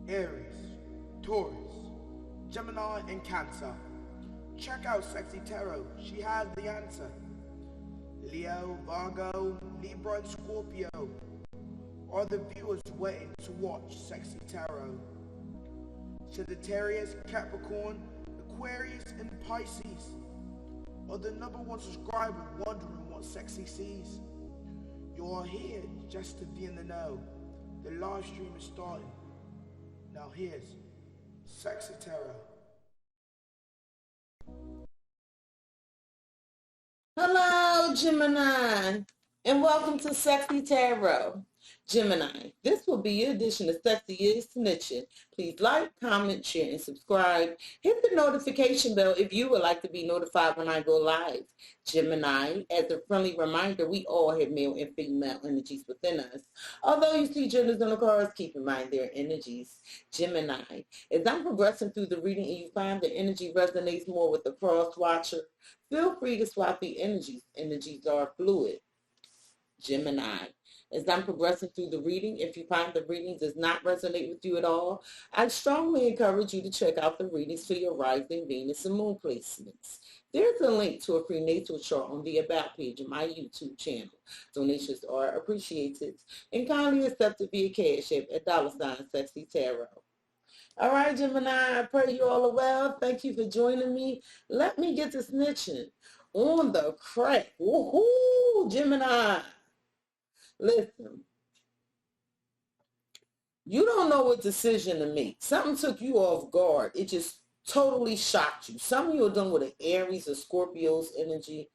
Aries, Taurus, Gemini, and Cancer. Check out Cexxi Tarot. She has the answer. Leo, Virgo, Libra, and Scorpio are the viewers waiting to watch Cexxi Tarot. Sagittarius, Capricorn, Aquarius, and Pisces are the #1 subscriber wondering what Cexxi sees. You're here just to be in the know. The live stream is starting. Now here's Cexxi Tarot. Hello, Gemini, and welcome to Cexxi Tarot. Gemini, this will be your edition of Cexxi is Snitching. Please like, comment, share, and subscribe. Hit the notification bell if you would like to be notified when I go live. Gemini, as a friendly reminder, we all have male and female energies within us. Although you see genders on the cards, keep in mind their energies. Gemini, as I'm progressing through the reading and you find the energy resonates more with the cross watcher, feel free to swap the energies. Energies are fluid. Gemini, as I'm progressing through the reading, if you find the reading does not resonate with you at all, I strongly encourage you to check out the readings for your rising Venus and Moon placements. There's a link to a prenatal chart on the About page of my YouTube channel. Donations are appreciated and kindly accepted via Cash App at $Cexxi Tarot. All right, Gemini, I pray you all are well. Thank you for joining me. Let me get to snitching on the crack. Woohoo, Gemini. Listen, you don't know what decision to make. Something took you off guard. It just totally shocked you. Some of you are dealing with an Aries or Scorpio's energy.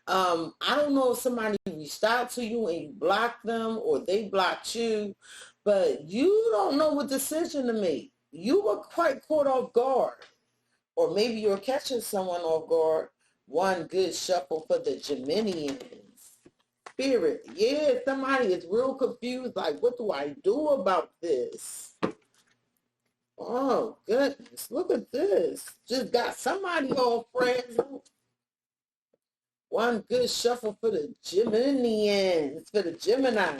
I don't know if somebody reached out to you and you blocked them or they blocked you, but you don't know what decision to make. You were quite caught off guard. Or maybe you're catching someone off guard. One good shuffle for the Geminians. Spirit, yeah, somebody is real confused, like, what do I do about this? Oh, goodness, look at this. Just got somebody all frazzled. One good shuffle for the Geminians, for the Gemini.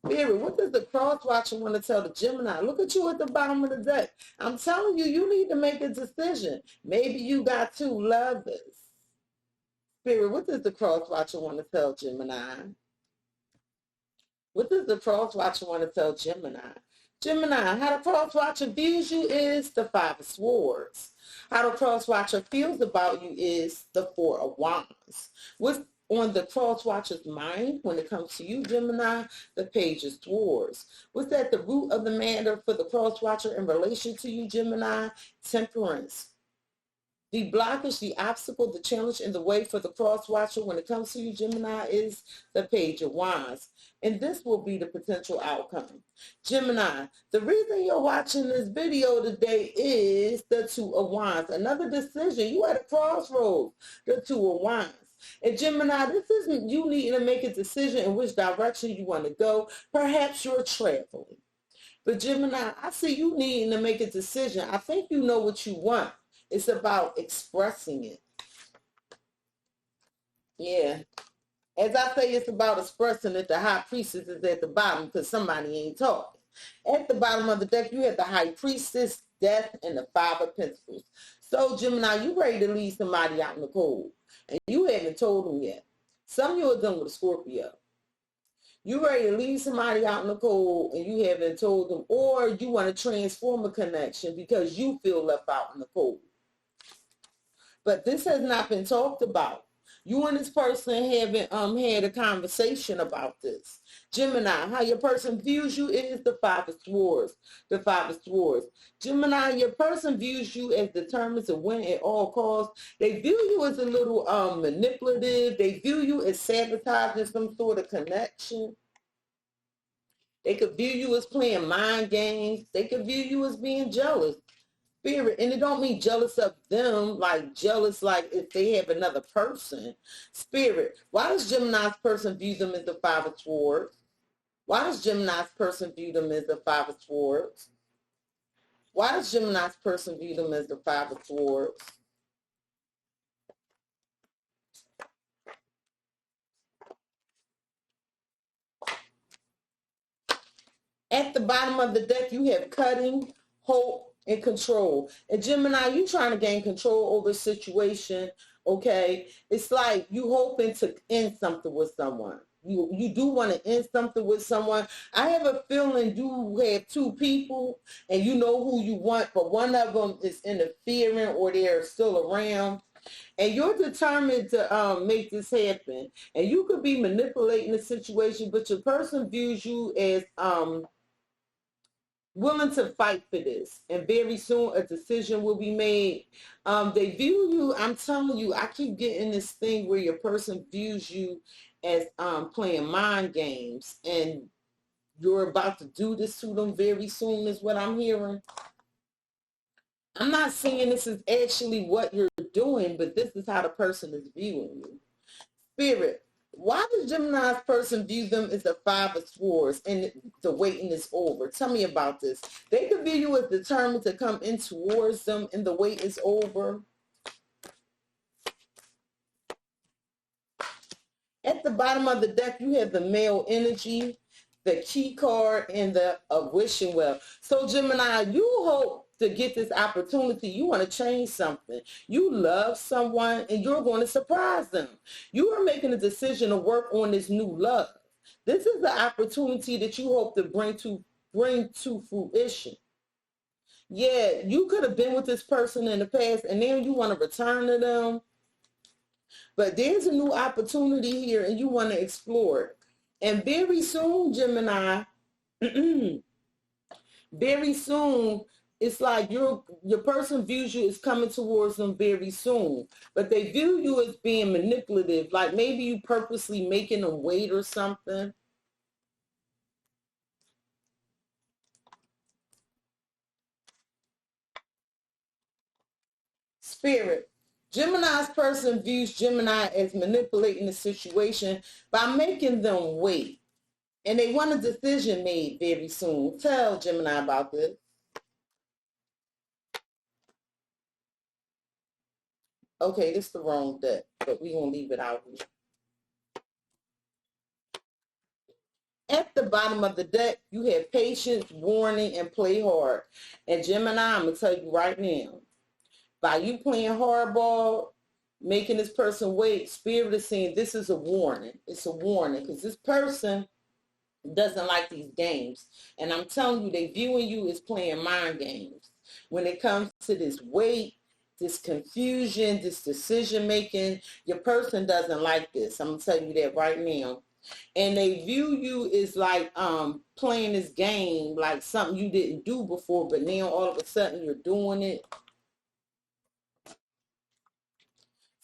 Spirit, what does the cross watcher want to tell the Gemini? Look at you at the bottom of the deck. I'm telling you, you need to make a decision. Maybe you got two lovers. Spirit, what does the cross watcher want to tell Gemini? What does the cross watcher want to tell Gemini? Gemini, how the cross watcher views you is the Five of Swords. How the cross watcher feels about you is the Four of Wands. What's on the cross watcher's mind when it comes to you, Gemini? The Page of Swords. What's at the root of the matter for the cross watcher in relation to you, Gemini? Temperance. The blockage, the obstacle, the challenge in the way for the cross watcher when it comes to you, Gemini, is the Page of Wands. And this will be the potential outcome. Gemini, the reason you're watching this video today is the Two of Wands. Another decision. You at a crossroads. The Two of Wands. And Gemini, this isn't you needing to make a decision in which direction you want to go. Perhaps you're traveling. But Gemini, I see you needing to make a decision. I think you know what you want. It's about expressing it. Yeah. As I say, it's about expressing it. The High Priestess is at the bottom because somebody ain't talking. At the bottom of the deck, you have the High Priestess, Death, and the Five of Pentacles. So, Gemini, you ready to leave somebody out in the cold. And you haven't told them yet. Some of you are done with a Scorpio. You ready to leave somebody out in the cold and you haven't told them. Or you want to transform a connection because you feel left out in the cold. But this has not been talked about. You and this person haven't had a conversation about this. Gemini, how your person views you is the Five of Swords. The Five of Swords. Gemini, your person views you as determined to win at all costs. They view you as a little manipulative. They view you as sabotaging some sort of connection. They could view you as playing mind games. They could view you as being jealous. Spirit, and it don't mean jealous of them, like jealous like if they have another person. Spirit, why does Gemini's person view them as the Five of Swords? Why does Gemini's person view them as the Five of Swords? Why does Gemini's person view them as the Five of Swords? At the bottom of the deck, you have cutting, hope, and control. And Gemini, you trying to gain control over a situation, okay? It's like you hoping to end something with someone. You do want to end something with someone. I have a feeling you have two people and you know who you want, but one of them is interfering or they're still around. And you're determined to make this happen. And you could be manipulating the situation, but your person views you as willing to fight for this. And very soon a decision will be made. They view you, I'm telling you, I keep getting this thing where your person views you as playing mind games. And you're about to do this to them very soon is what I'm hearing. I'm not saying this is actually what you're doing, but this is how the person is viewing you. Spirit, why does Gemini's person view them as the Five of Swords and the waiting is over? Tell me about this. They could view you as determined to come in towards them and the wait is over. At the bottom of the deck, you have the male energy, the key card, and the wishing well. So Gemini, you hope to get this opportunity. You want to change something. You love someone and you're going to surprise them. You are making a decision to work on this new love. This is the opportunity that you hope to bring to fruition. Yeah, you could have been with this person in the past and now you want to return to them. But there's a new opportunity here and you want to explore it. And very soon, Gemini, very soon, it's like your person views you as coming towards them very soon. But they view you as being manipulative, like maybe you purposely making them wait or something. Spirit, Gemini's person views Gemini as manipulating the situation by making them wait. And they want a decision made very soon. Tell Gemini about this. Okay, this is the wrong deck, but we're going to leave it out here. At the bottom of the deck, you have patience, warning, and play hard. And Gemini, I'm going to tell you right now, by you playing hardball, making this person wait, Spirit is saying this is a warning. It's a warning because this person doesn't like these games. And I'm telling you, they viewing you as playing mind games. When it comes to this wait, this confusion, this decision making, your person doesn't like this. I'm going to tell you that right now. And they view you as like playing this game, like something you didn't do before, but now all of a sudden you're doing it.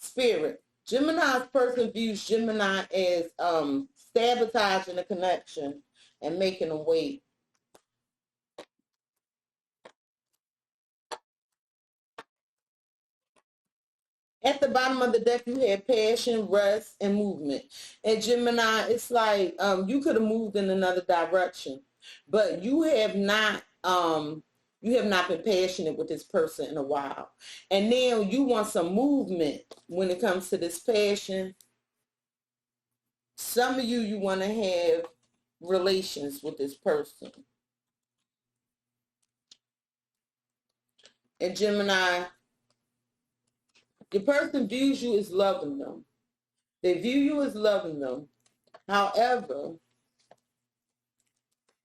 Spirit, Gemini's person views Gemini as sabotaging the connection and making them wait. At the bottom of the deck, you have passion, rest, and movement. And Gemini, it's like you could have moved in another direction, but you have not been passionate with this person in a while. And now you want some movement when it comes to this passion. Some of you want to have relations with this person. And Gemini, your person views you as loving them. They view you as loving them. However,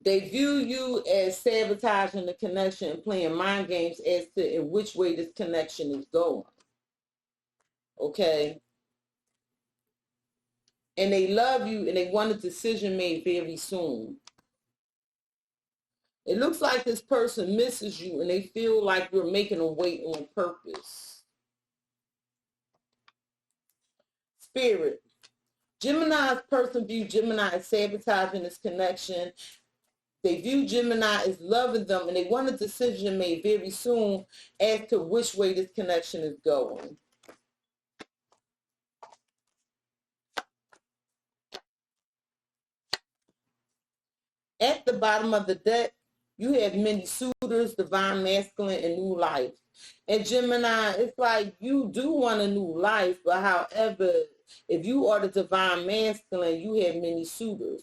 they view you as sabotaging the connection and playing mind games as to in which way this connection is going. Okay? And they love you and they want a decision made very soon. It looks like this person misses you and they feel like you're making them wait on purpose. Spirit, Gemini's person view Gemini as sabotaging this connection. They view Gemini as loving them and they want a decision made very soon as to which way this connection is going. At the bottom of the deck, you have many suitors, divine masculine, and new life. And Gemini, it's like you do want a new life, but however, if you are the divine masculine, you have many suitors.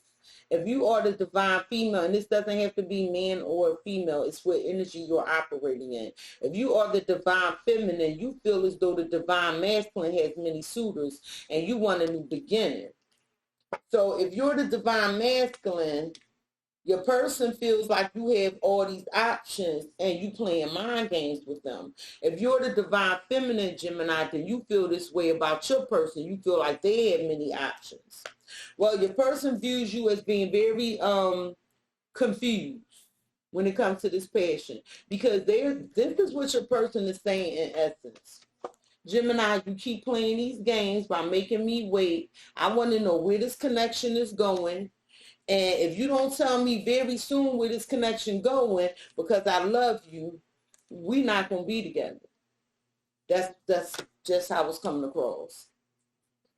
If you are the divine female, and this doesn't have to be man or female, it's what energy you're operating in. If you are the divine feminine, you feel as though the divine masculine has many suitors and you want a new beginning. So if you're the divine masculine, your person feels like you have all these options and you playing mind games with them. If you're the divine feminine, Gemini, then you feel this way about your person. You feel like they have many options. Well, your person views you as being very confused when it comes to this passion, because this is what your person is saying in essence. Gemini, you keep playing these games by making me wait. I want to know where this connection is going. And if you don't tell me very soon where this connection going, because I love you, we're not going to be together. That's just how it's coming across.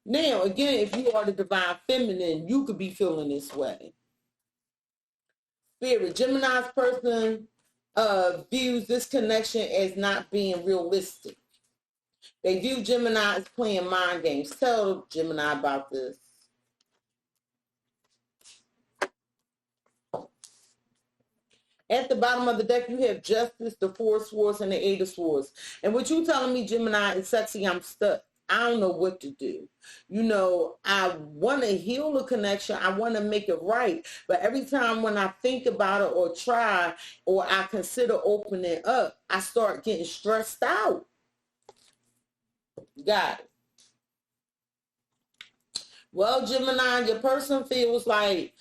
Now, again, if you are the divine feminine, you could be feeling this way. Spirit, Gemini's person views this connection as not being realistic. They view Gemini as playing mind games. Tell Gemini about this. At the bottom of the deck, you have Justice, the Four of Swords, and the Eight of Swords. And what you telling me, Gemini, is sexy, I'm stuck. I don't know what to do. You know, I want to heal the connection. I want to make it right. But every time when I think about it or try or I consider opening up, I start getting stressed out. Got it. Well, Gemini, your person feels like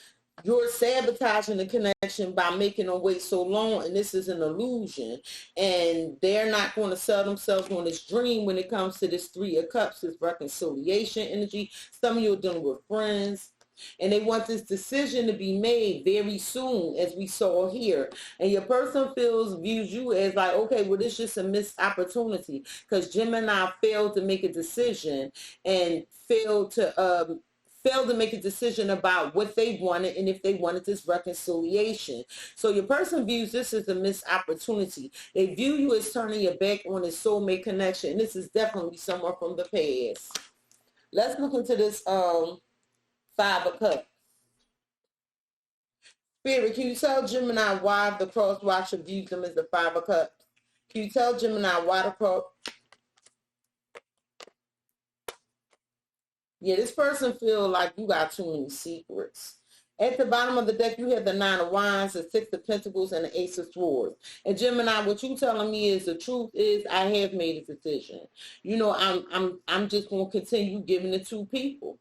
you're sabotaging the connection by making them wait so long, and this is an illusion. And they're not going to sell themselves on this dream when it comes to this Three of Cups, this reconciliation energy. Some of you are dealing with friends, and they want this decision to be made very soon, as we saw here. And your person views you as like, okay, well, this is just a missed opportunity, because Gemini failed to make a decision and failed to make a decision about what they wanted and if they wanted this reconciliation. So your person views this as a missed opportunity. They view you as turning your back on a soulmate connection. And this is definitely someone from the past. Let's look into this Five of Cups. Spirit, can you tell Gemini why the cross watcher views them as the Five of Cups? Can you tell Gemini why the cross... Yeah, this person feel like you got too many secrets. At the bottom of the deck, you have the Nine of Wands, the Six of Pentacles, and the Ace of Swords. And Gemini, what you telling me is the truth is I have made a decision. You know, I'm just going to continue giving it to people.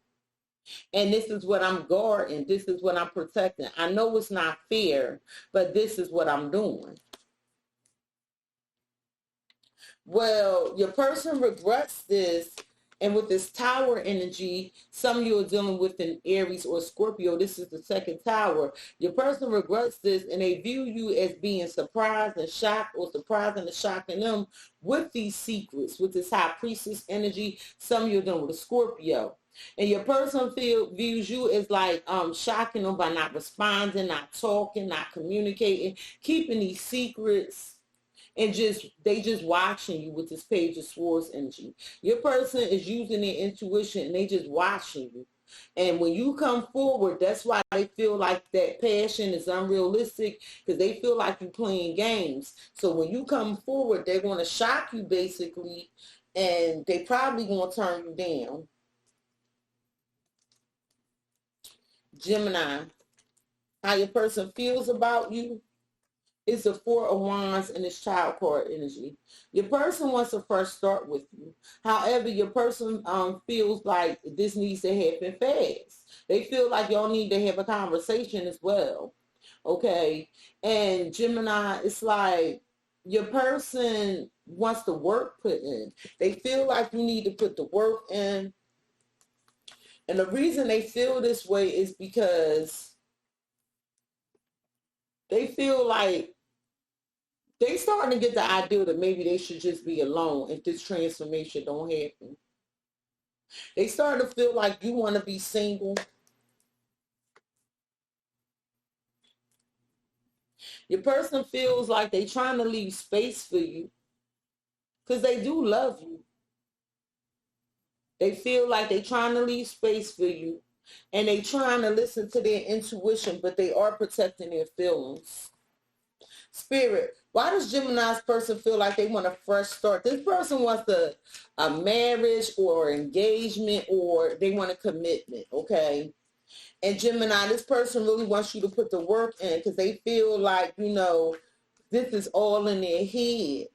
And this is what I'm guarding. This is what I'm protecting. I know it's not fair, but this is what I'm doing. Well, your person regrets this. And with this tower energy, some of you are dealing with an Aries or Scorpio. This is the second tower. Your person regrets this, and they view you as being surprised and shocked, or surprising and shocking them with these secrets, with this High Priestess energy. Some of you are dealing with a Scorpio. And your person views you as like shocking them by not responding, not talking, not communicating, keeping these secrets. And they just watching you with this Page of Swords energy. Your person is using their intuition and they just watching you. And when you come forward, that's why they feel like that passion is unrealistic, because they feel like you're playing games. So when you come forward, they're going to shock you basically, and they probably going to turn you down. Gemini, how your person feels about you. It's the Four of Wands and it's Child card energy. Your person wants a fresh start with you. However, your person feels like this needs to happen fast. They feel like y'all need to have a conversation as well. Okay? And Gemini, it's like your person wants the work put in. They feel like you need to put the work in. And the reason they feel this way is because they feel like they starting to get the idea that maybe they should just be alone if this transformation don't happen. They start to feel like you want to be single. Your person feels like they trying to leave space for you because they do love you. They feel like they trying to leave space for you. And they trying to listen to their intuition, but they are protecting their feelings. Spirit, why does Gemini's person feel like they want a fresh start? This person wants a marriage or engagement, or they want a commitment, okay? And Gemini, this person really wants you to put the work in because they feel like, you know, this is all in their head.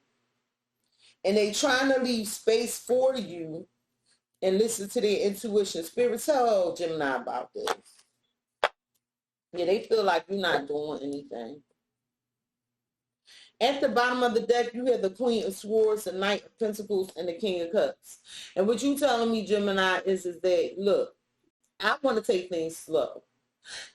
And they trying to leave space for you and listen to their intuition. Spirit, tell Gemini about this. Yeah, they feel like you're not doing anything. At the bottom of the deck, you have the Queen of Swords, the Knight of Pentacles, and the King of Cups. And what you telling me, Gemini, is that, look, I want to take things slow.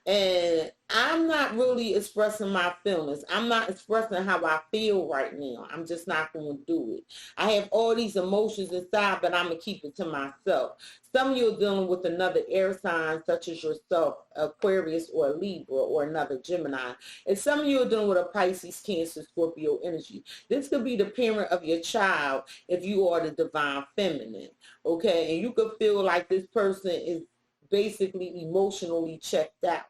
And I'm not really expressing my feelings. I'm not expressing how I feel right now. I'm just not going to do it. I have all these emotions inside, but I'm going to keep it to myself. Some of you are dealing with another air sign, such as yourself, Aquarius or Libra or another Gemini. And some of you are dealing with a Pisces, Cancer, Scorpio energy. This could be the parent of your child if you are the divine feminine. Okay? And you could feel like this person is basically emotionally checked out.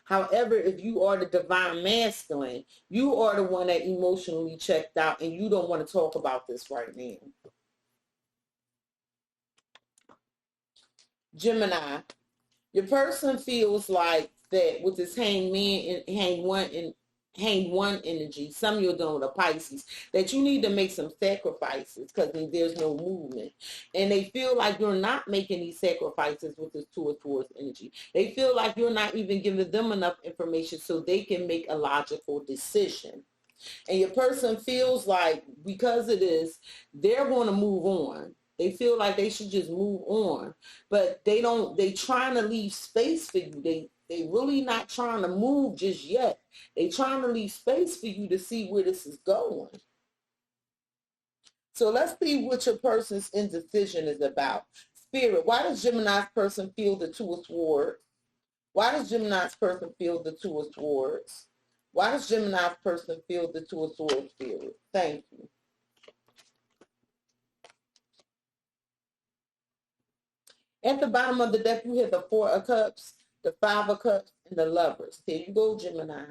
However, if you are the divine masculine, you are the one that emotionally checked out, and you don't want to talk about this right now. Gemini, your person feels like that with this hangman and hang one energy, some of you are dealing with a Pisces, that you need to make some sacrifices because there's no movement. And they feel like you're not making these sacrifices with this Two of Swords energy. They feel like you're not even giving them enough information so they can make a logical decision. And your person feels like because of this, they're going to move on. They feel like they should just move on, but they trying to leave space for you. They really not trying to move just yet. They trying to leave space for you to see where this is going. So let's see what your person's indecision is about. Spirit, why does Gemini's person feel the Two of Swords? Why does Gemini's person feel the Two of Swords? Why does Gemini's person feel the Two of Swords, Spirit? Thank you. At the bottom of the deck, you have the Four of Cups, the Five of Cups, and the Lovers. There you go, Gemini.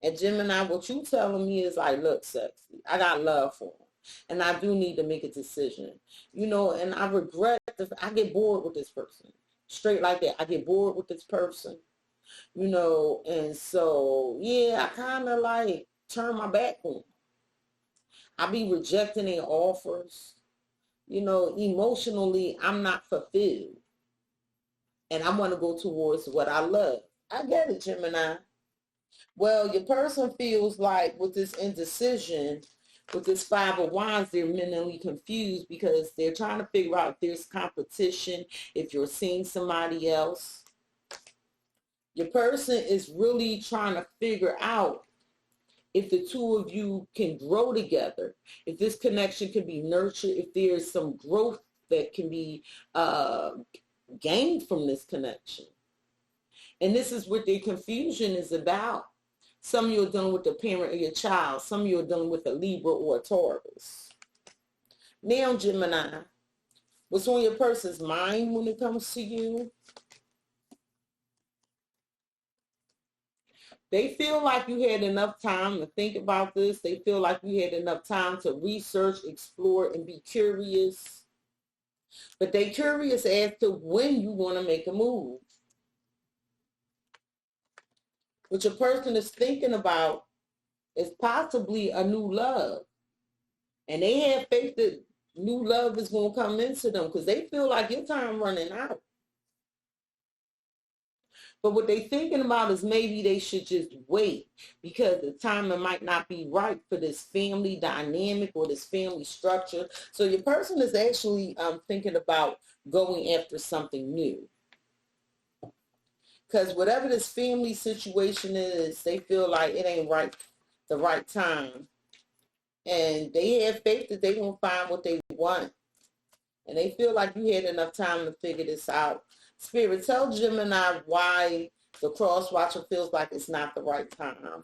And Gemini, what you telling me is like, look, Cexxi, I got love for him. And I do need to make a decision. You know, and I regret this. I get bored with this person. Straight like that. I get bored with this person. You know, and so, yeah, I kind of like turn my back on them. I be rejecting their offers. You know, emotionally, I'm not fulfilled. And I want to go towards what I love. I get it, Gemini. Well, your person feels like with this indecision, with this Five of Wands, they're mentally confused because they're trying to figure out if there's competition, if you're seeing somebody else. Your person is really trying to figure out if the two of you can grow together, if this connection can be nurtured, if there's some growth that can be gained from this connection. And this is what their confusion is about. Some of you are dealing with the parent of your child. Some of you are dealing with a Libra or a Taurus. Now, Gemini, what's on your person's mind when it comes to you? They feel like you had enough time to think about this. They feel like you had enough time to research, explore, and be curious. But they're curious as to when you want to make a move. What your person is thinking about is possibly a new love. And they have faith that new love is going to come into them because they feel like your time running out. But what they're thinking about is maybe they should just wait because the timing might not be right for this family dynamic or this family structure. So your person is actually thinking about going after something new. Because whatever this family situation is, they feel like it ain't right, the right time. And they have faith that they're going to find what they want. And they feel like you had enough time to figure this out. Spirit, tell Gemini why the cross watcher feels like it's not the right time.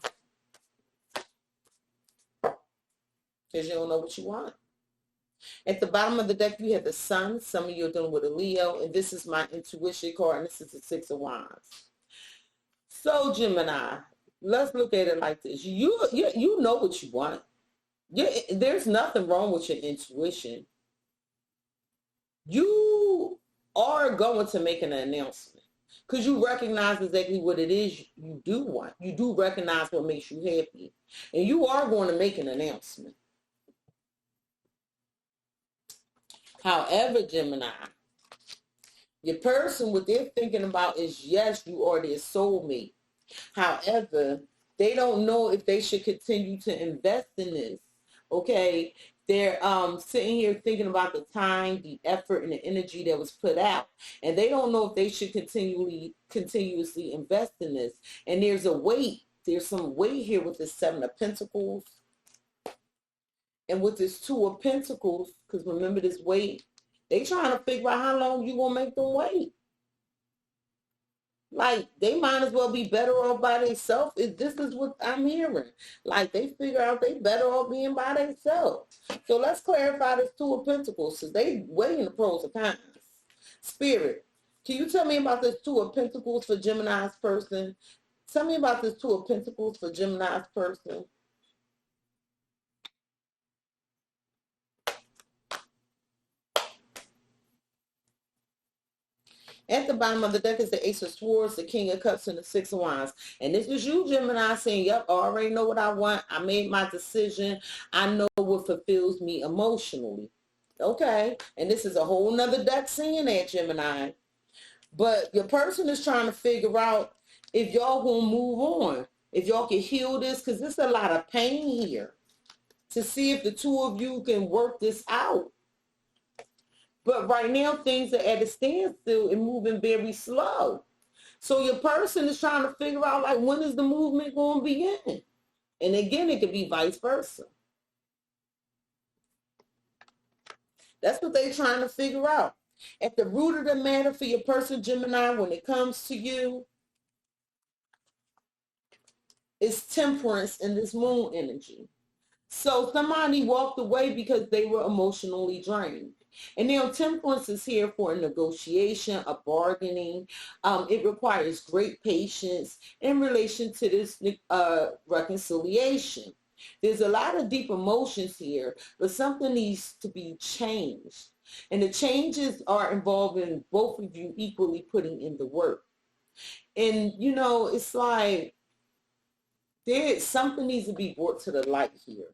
Because you don't know what you want. At the bottom of the deck, you have the Sun. Some of you are dealing with a Leo, and this is my intuition card, and this is the Six of Wands. So, Gemini, let's look at it like this. You know what you want. There's nothing wrong with your intuition. You are going to make an announcement because you recognize exactly what it is you do want. You do recognize what makes you happy, and you are going to make an announcement. However, Gemini, your person, what they're thinking about is, yes, you are their soulmate. However, they don't know if they should continue to invest in this, okay? They're sitting here thinking about the time, the effort, and the energy that was put out. And they don't know if they should continuously invest in this. And there's a weight. There's some weight here with the Seven of Pentacles. And with this Two of Pentacles, because remember this weight, they trying to figure out how long you going to make them wait. Like, they might as well be better off by themselves. This is what I'm hearing. Like, they figure out they better off being by themselves. So let's clarify this Two of Pentacles, because they weighing the pros and cons. Spirit, can you tell me about this Two of Pentacles for Gemini's person? Tell me about this Two of Pentacles for Gemini's person. At the bottom of the deck is the Ace of Swords, the King of Cups, and the Six of Wands. And this is you, Gemini, saying, yep, I already know what I want. I made my decision. I know what fulfills me emotionally. Okay. And this is a whole nother deck saying that, Gemini. But your person is trying to figure out if y'all going to move on. If y'all can heal this, because there's a lot of pain here. To see if the two of you can work this out. But right now, things are at a standstill and moving very slow. So your person is trying to figure out, like, when is the movement going to begin? And again, it could be vice versa. That's what they're trying to figure out. At the root of the matter for your person, Gemini, when it comes to you, is temperance in this moon energy. So somebody walked away because they were emotionally drained. And now temperance is here for a negotiation, a bargaining. It requires great patience in relation to this reconciliation. There's a lot of deep emotions here, but something needs to be changed. And the changes are involving both of you equally putting in the work. And, you know, it's like something needs to be brought to the light here.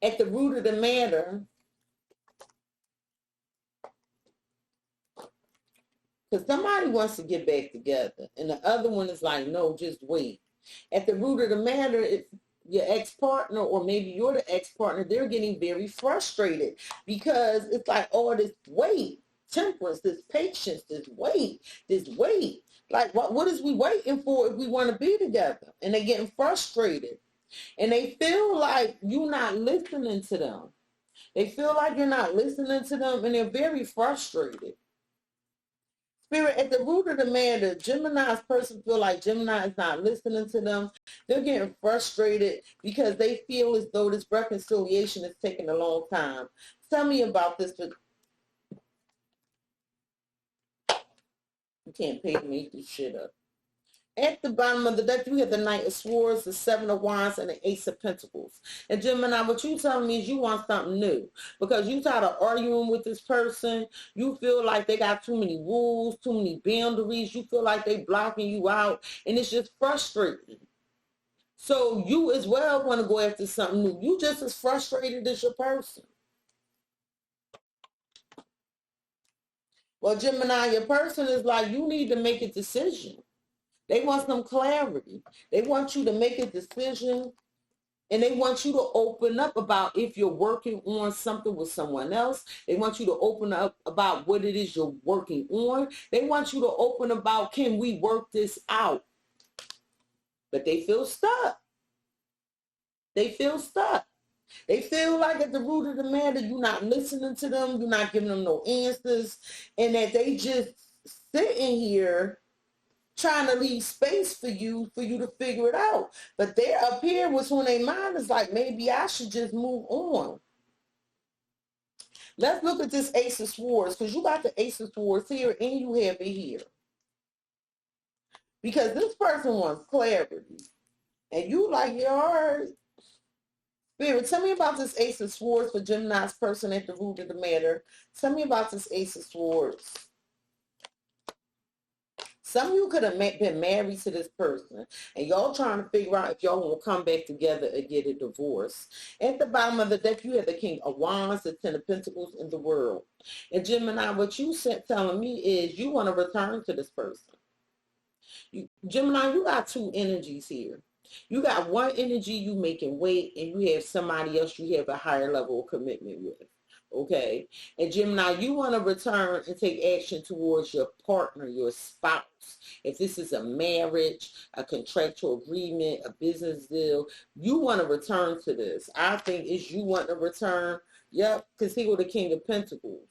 At the root of the matter, because somebody wants to get back together, and the other one is like, no, just wait. At the root of the matter, it's your ex-partner, or maybe you're the ex-partner, they're getting very frustrated because it's like, oh, this wait, temperance, this patience, this wait. Like, what is we waiting for if we want to be together? And they're getting frustrated. And they feel like you're not listening to them. They feel like you're not listening to them, and they're very frustrated. Spirit, at the root of the matter, Gemini's person feel like Gemini is not listening to them. They're getting frustrated because they feel as though this reconciliation is taking a long time. Tell me about this. You can't pay to make this shit up. At the bottom of the deck, you have the Knight of Swords, the Seven of Wands, and the Ace of Pentacles. And Gemini, what you telling me is you want something new. Because you tired of arguing with this person. You feel like they got too many rules, too many boundaries. You feel like they blocking you out. And it's just frustrating. So you as well want to go after something new. You just as frustrated as your person. Well, Gemini, your person is like, you need to make a decision. They want some clarity. They want you to make a decision, and they want you to open up about if you're working on something with someone else. They want you to open up about what it is you're working on. They want you to open about, can we work this out? But they feel stuck. They feel stuck. They feel like at the root of the matter, you're not listening to them. You're not giving them no answers. And that they just sitting here trying to leave space for you to figure it out. But they're up here, what's on their mind is like, maybe I should just move on. Let's look at this Ace of Swords, because you got the Ace of Swords here and you have it here. Because this person wants clarity. And you like, yeah, all right. Spirit, tell me about this Ace of Swords for Gemini's person at the root of the matter. Tell me about this Ace of Swords. Some of you could have been married to this person, and y'all trying to figure out if y'all will come back together and get a divorce. At the bottom of the deck, you have the King of Wands, the Ten of Pentacles, in the World. And Gemini, what you telling me is you want to return to this person. Gemini, you got two energies here. You got one energy you making wait, and you have somebody else you have a higher level of commitment with. Okay, and Gemini, you want to return and take action towards your partner, your spouse. If this is a marriage, a contractual agreement, a business deal, you want to return to this. I think it's you want to return. Yep, because he was the King of Pentacles.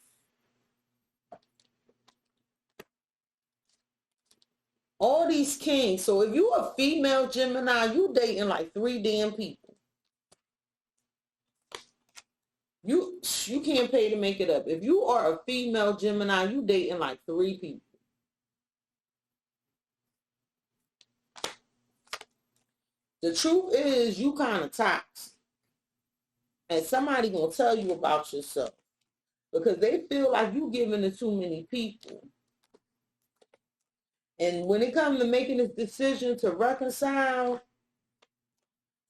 All these kings. So if you a female Gemini, you dating like 3 damn people. You can't pay to make it up. If you are a female Gemini, you dating like 3 people. The truth is you kind of toxic. And somebody gonna tell you about yourself. Because they feel like you giving to too many people. And when it comes to making this decision to reconcile,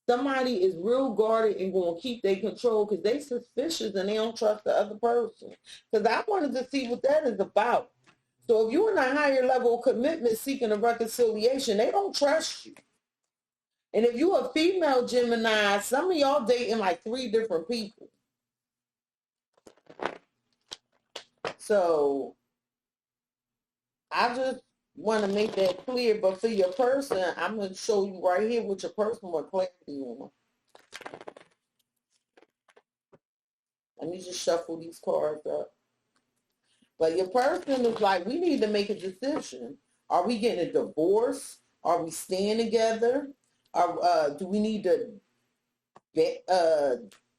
somebody is real guarded and going to keep their control because they suspicious and they don't trust the other person. Because I wanted to see what that is about. So if you're in a higher level of commitment seeking a reconciliation, they don't trust you. And if you're a female Gemini, some of y'all dating like 3 different people. So I just want to make that clear, but for your person, I'm going to show you right here what your person want clarity on. Let me just shuffle these cards up. But your person is like, we need to make a decision. Are we getting a divorce? Are we staying together? Do we need to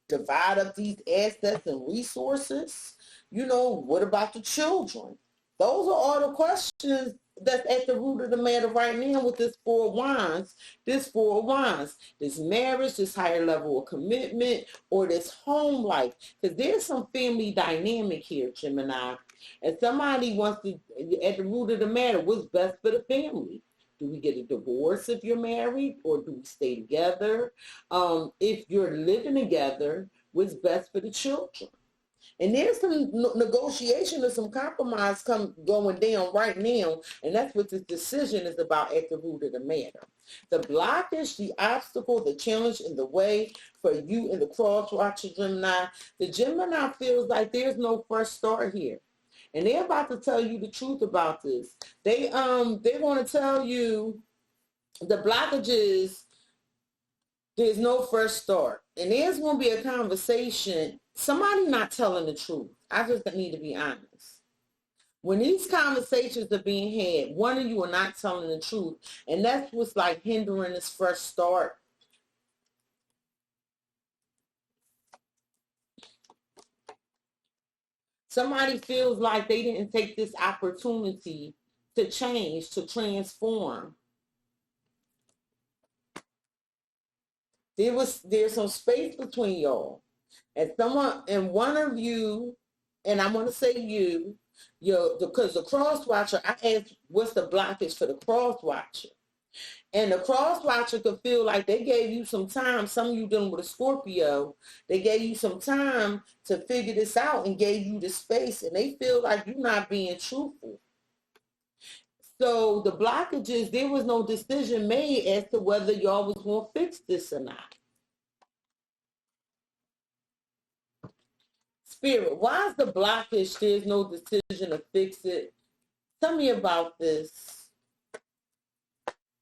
divide up these assets and resources? You know, what about the children? Those are all the questions that's at the root of the matter right now with this 4 of Wands. This 4 of Wands, this marriage, this higher level of commitment, or this home life. Because there's some family dynamic here, Gemini. And somebody wants to, at the root of the matter, what's best for the family? Do we get a divorce if you're married, or do we stay together? If you're living together, what's best for the children? And there's some negotiation or some compromise going down right now, and that's what this decision is about at the root of the matter. The blockage, the obstacle, the challenge in the way for you in the cross-watcher Gemini, the Gemini feels like there's no fresh start here. And they're about to tell you the truth about this. They want to tell you the blockages, there's no fresh start. And there's going to be a conversation. Somebody not telling the truth. I just need to be honest. When these conversations are being had, one of you are not telling the truth. And that's what's like hindering this fresh start. Somebody feels like they didn't take this opportunity to change, to transform. There's some space between y'all. And one of you, and I'm going to say you, because the cross watcher, I asked what's the blockage for the cross watcher. And the cross watcher could feel like they gave you some time. Some of you dealing with a Scorpio, they gave you some time to figure this out and gave you the space, and they feel like you're not being truthful. So the blockage is there was no decision made as to whether y'all was going to fix this or not. Spirit, why is the blockage there's no decision to fix it? Tell me about this.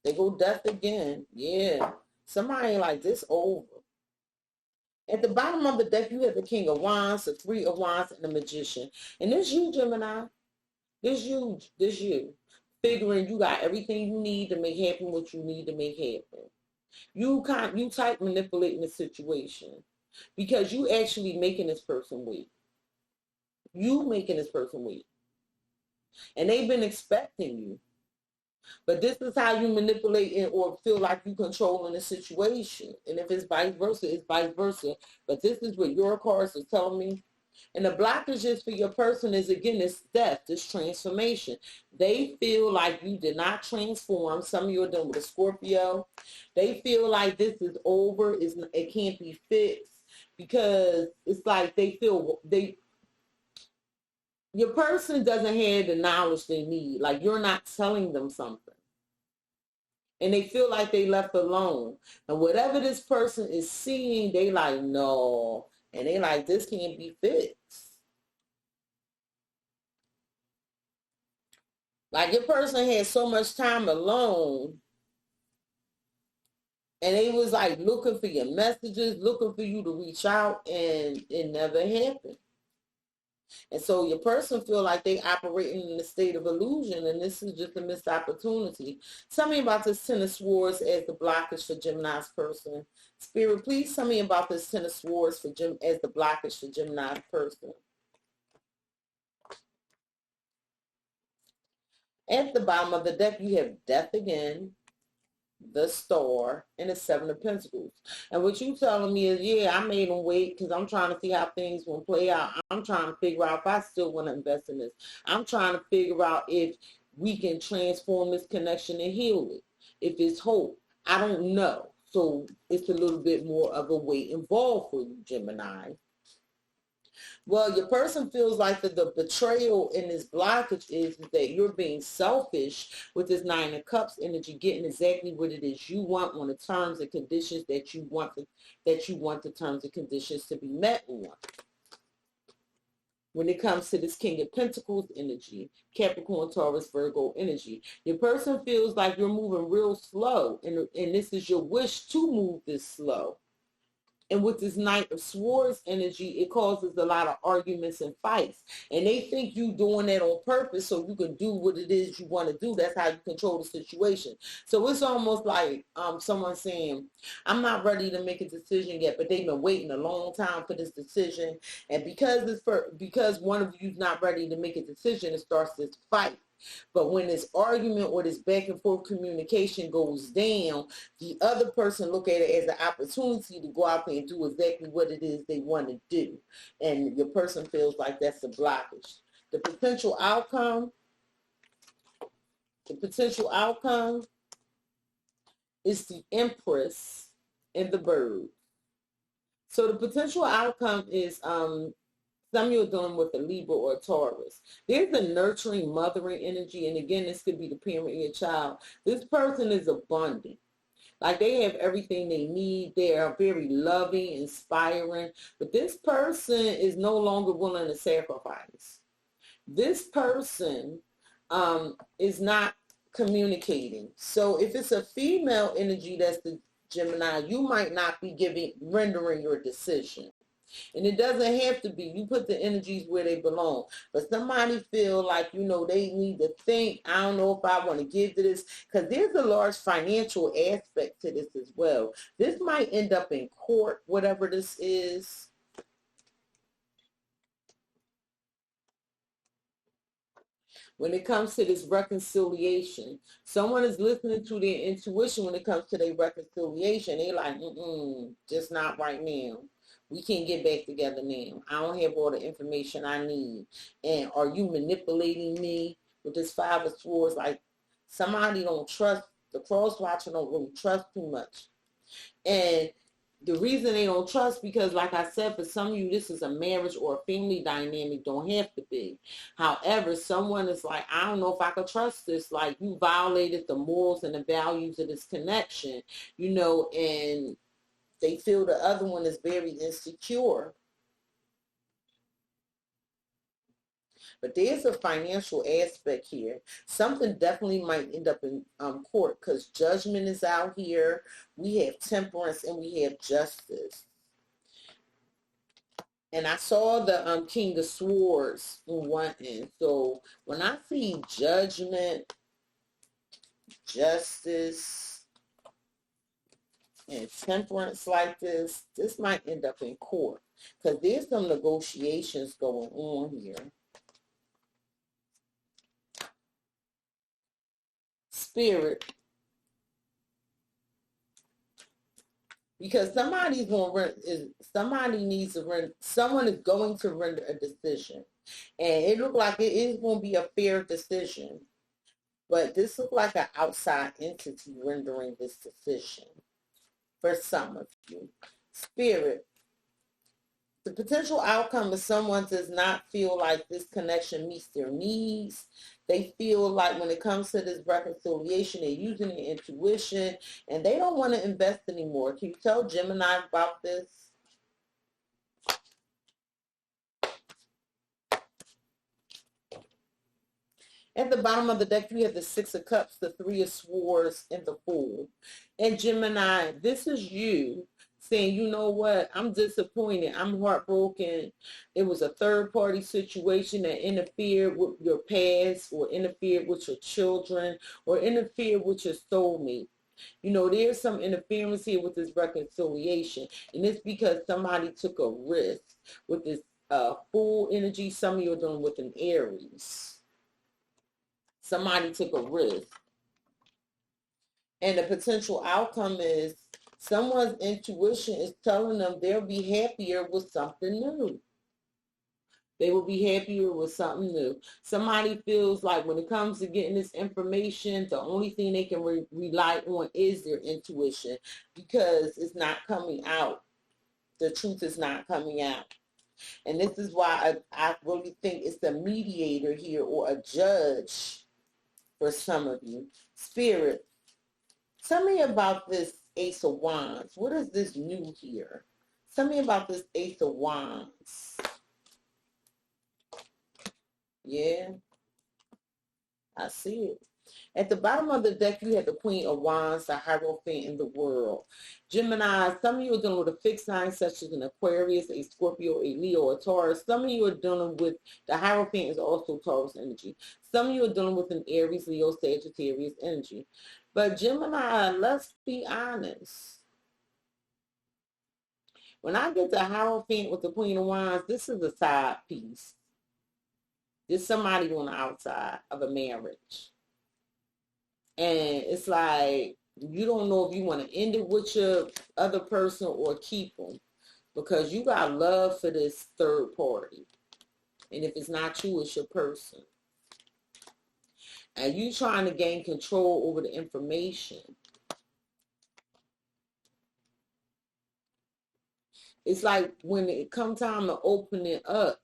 They go death again. Yeah. Somebody like this over. At the bottom of the deck, you have the King of Wands, the 3 of Wands, and the Magician. And this you, Gemini. This you. figuring you got everything you need to make happen what you need to make happen. You type manipulating the situation because you actually making this person wait. You making this person wait. And they've been expecting you. But this is how you manipulate it or feel like you controlling the situation. And if it's vice versa, it's vice versa. But this is what your cards are telling me. And the blockages for your person is, again, this death, this transformation. They feel like you did not transform. Some of you are done with a Scorpio. They feel like this is over. It can't be fixed because it's like your person doesn't have the knowledge they need. Like you're not telling them something. And they feel like they left alone. And whatever this person is seeing, they like, no. And they like, this can't be fixed. Like your person had so much time alone. And they was like looking for your messages, looking for you to reach out. And it never happened. And so your person feel like they operating in a state of illusion, and this is just a missed opportunity. Tell me about this Ten of Swords as the blockage for Gemini's person. Spirit, please tell me about this Ten of Swords as the blockage for Gemini's person. At the bottom of the deck, you have Death again, the Star, and the Seven of Pentacles. And what you telling me is, yeah, I made them wait because I'm trying to see how things will play out. I'm trying to figure out if I still want to invest in this. I'm trying to figure out if we can transform this connection and heal it. If it's hope. I don't know. So it's a little bit more of a wait involved for you, Gemini. Well, your person feels like that the betrayal in this blockage is that you're being selfish with this Nine of Cups energy, getting exactly what it is you want on the terms and conditions that you want the terms and conditions to be met on. When it comes to this King of Pentacles energy, Capricorn, Taurus, Virgo energy, your person feels like you're moving real slow, and this is your wish to move this slow. And with this Knight of Swords energy, it causes a lot of arguments and fights. And they think you doing that on purpose so you can do what it is you want to do. That's how you control the situation. So it's almost like someone saying, I'm not ready to make a decision yet, but they've been waiting a long time for this decision. And because one of you's not ready to make a decision, it starts this fight. But when this argument or this back and forth communication goes down, the other person look at it as an opportunity to go out there and do exactly what it is they want to do. And your person feels like that's a blockage. The potential outcome is the Empress and the Bird. So the potential outcome is some of you are dealing with a Libra or a Taurus. There's a nurturing, mothering energy. And again, this could be the parent of your child. This person is abundant. Like they have everything they need. They are very loving, inspiring. But this person is no longer willing to sacrifice. This person is not communicating. So if it's a female energy that's the Gemini, you might not be rendering your decision. And it doesn't have to be. You put the energies where they belong. But somebody feel like, they need to think, I don't know if I want to give to this. Because there's a large financial aspect to this as well. This might end up in court, whatever this is. When it comes to this reconciliation, someone is listening to their intuition when it comes to their reconciliation. They're like, just not right now. We can't get back together now. I don't have all the information I need. And are you manipulating me with this Five of Swords? Like somebody don't trust, the cross watcher don't really trust too much. And the reason they don't trust, because like I said, for some of you, this is a marriage or a family dynamic, don't have to be. However, someone is like, I don't know if I could trust this. Like you violated the morals and the values of this connection, and they feel the other one is very insecure. But there's a financial aspect here. Something definitely might end up in court because judgment is out here. We have temperance and we have justice. And I saw the King of Swords on one end. So when I see judgment justice and temperance like this, this might end up in court because there's some negotiations going on here. Spirit, because somebody's going to someone is going to render a decision, and it looks like it is going to be a fair decision, but this looks like an outside entity rendering this decision for some of you. Spirit, the potential outcome is someone does not feel like this connection meets their needs. They feel like when it comes to this reconciliation, they're using their intuition and they don't want to invest anymore. Can you tell Gemini about this? At the bottom of the deck, you have the Six of Cups, the Three of Swords, and the Fool. And Gemini, this is you saying, you know what, I'm disappointed, I'm heartbroken. It was a third-party situation that interfered with your past or interfered with your children or interfered with your soulmate. You know, there's some interference here with this reconciliation. And it's because somebody took a risk with this Fool energy. Some of you are dealing with an Aries. Somebody took a risk. And the potential outcome is someone's intuition is telling them they'll be happier with something new. They will be happier with something new. Somebody feels like when it comes to getting this information, the only thing they can rely on is their intuition because it's not coming out. The truth is not coming out. And this is why I really think it's the mediator here or a judge for some of you. Spirit, tell me about this Ace of Wands. What is this new here? Tell me about this Ace of Wands. Yeah, I see it. At the bottom of the deck, you have the Queen of Wands, the Hierophant in the World. Gemini, some of you are dealing with a fixed sign, such as an Aquarius, a Scorpio, a Leo, a Taurus. Some of you are dealing with, the Hierophant is also Taurus energy. Some of you are dealing with an Aries, Leo, Sagittarius energy. But Gemini, let's be honest. When I get the Hierophant with the Queen of Wands, this is a side piece. There's somebody on the outside of a marriage. And it's like, you don't know if you want to end it with your other person or keep them. Because you got love for this third party. And if it's not you, it's your person. And you trying to gain control over the information. It's like when it comes time to open it up,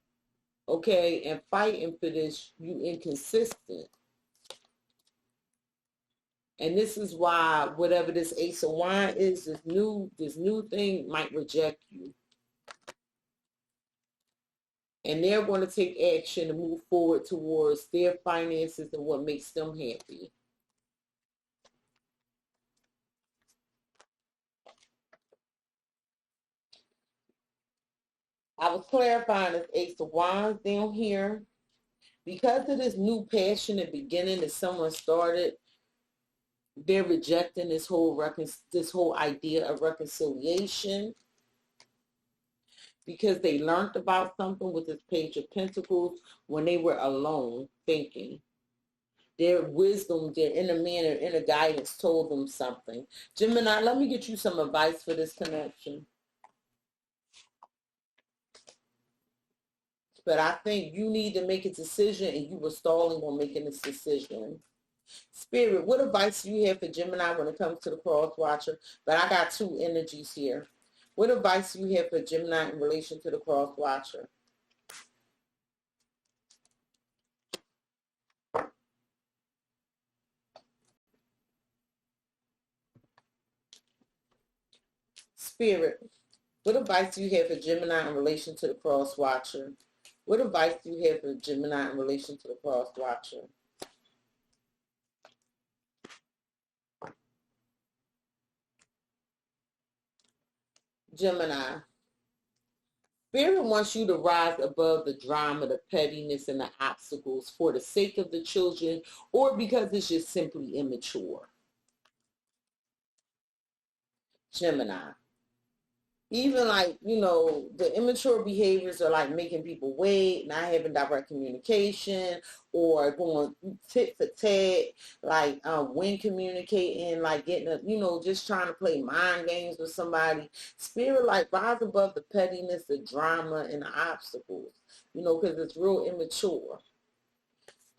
okay, and fighting for this, you inconsistent. And this is why whatever this Ace of Wands is, this new thing might reject you. And they're going to take action to move forward towards their finances and what makes them happy. I was clarifying this Ace of Wands down here. Because of this new passionate beginning that someone started, they're rejecting this whole idea of reconciliation because they learned about something with this Page of Pentacles when they were alone thinking. Their wisdom, their inner man, their inner guidance told them something. Gemini, let me get you some advice for this connection. But I think you need to make a decision and you were stalling on making this decision. Spirit, what advice do you have for Gemini when it comes to the cross watcher? But I got two energies here. What advice do you have for Gemini in relation to the cross watcher? Spirit, what advice do you have for Gemini in relation to the cross watcher? What advice do you have for Gemini in relation to the cross watcher? Gemini, Spirit wants you to rise above the drama, the pettiness, and the obstacles for the sake of the children or because it's just simply immature. Gemini. Even like, you know, the immature behaviors are like making people wait, not having direct communication, or going tit for tat, like when communicating, like getting a, you know, just trying to play mind games with somebody. Spirit like rise above the pettiness, the drama, and the obstacles, you know, because it's real immature.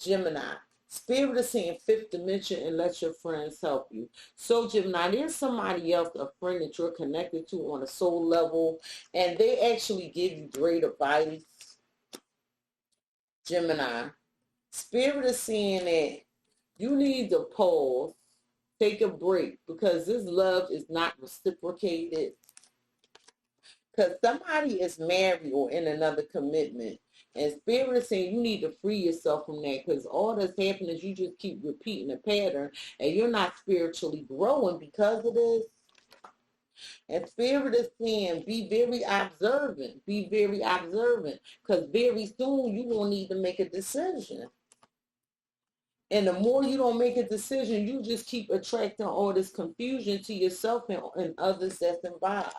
Gemini. Spirit is saying fifth dimension and let your friends help you. So Gemini, there's somebody else, a friend that you're connected to on a soul level, and they actually give you great advice. Gemini. Spirit is saying that you need to pause, take a break, because this love is not reciprocated. Because somebody is married or in another commitment. And Spirit is saying you need to free yourself from that, because all that's happening is you just keep repeating the pattern and you're not spiritually growing because of this. And Spirit is saying be very observant. Be very observant, because very soon you're going to need to make a decision. And the more you don't make a decision, you just keep attracting all this confusion to yourself and others that's involved.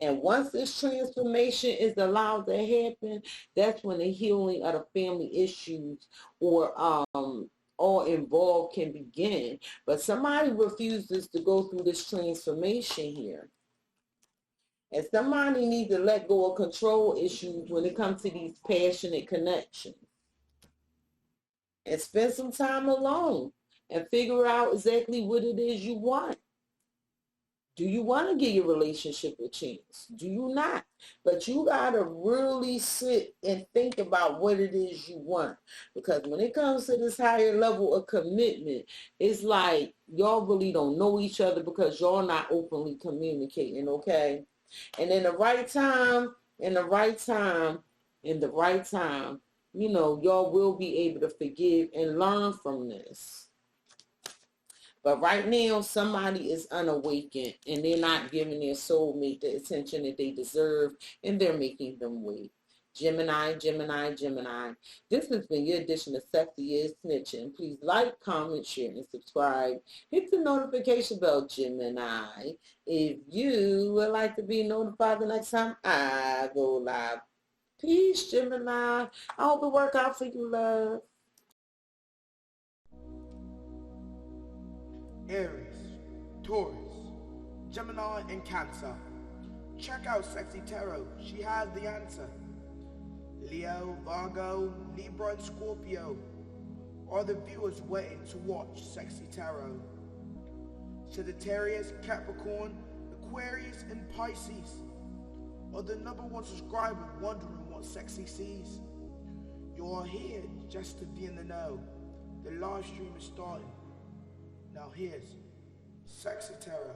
And once this transformation is allowed to happen, that's when the healing of the family issues or all involved can begin. But somebody refuses to go through this transformation here. And somebody needs to let go of control issues when it comes to these passionate connections. And spend some time alone and figure out exactly what it is you want. Do you want to give your relationship a chance? Do you not? But you got to really sit and think about what it is you want. Because when it comes to this higher level of commitment, it's like y'all really don't know each other because y'all not openly communicating, okay? And in the right time, you know, y'all will be able to forgive and learn from this. But right now, somebody is unawakened and they're not giving their soulmate the attention that they deserve, and they're making them wait. Gemini, Gemini, Gemini. This has been your edition of Cexxi is Snitching. Please like, comment, share, and subscribe. Hit the notification bell, Gemini, if you would like to be notified the next time I go live. Peace, Gemini. I hope it work out for you, love. Aries, Taurus, Gemini, and Cancer. Check out Sexy Tarot. She has the answer. Leo, Virgo, Libra, and Scorpio are the viewers waiting to watch Sexy Tarot. Sagittarius, Capricorn, Aquarius, and Pisces are the #1 subscriber wondering what Sexy sees. You are here just to be in the know. The live stream is starting. Now here's Sexy Tarot.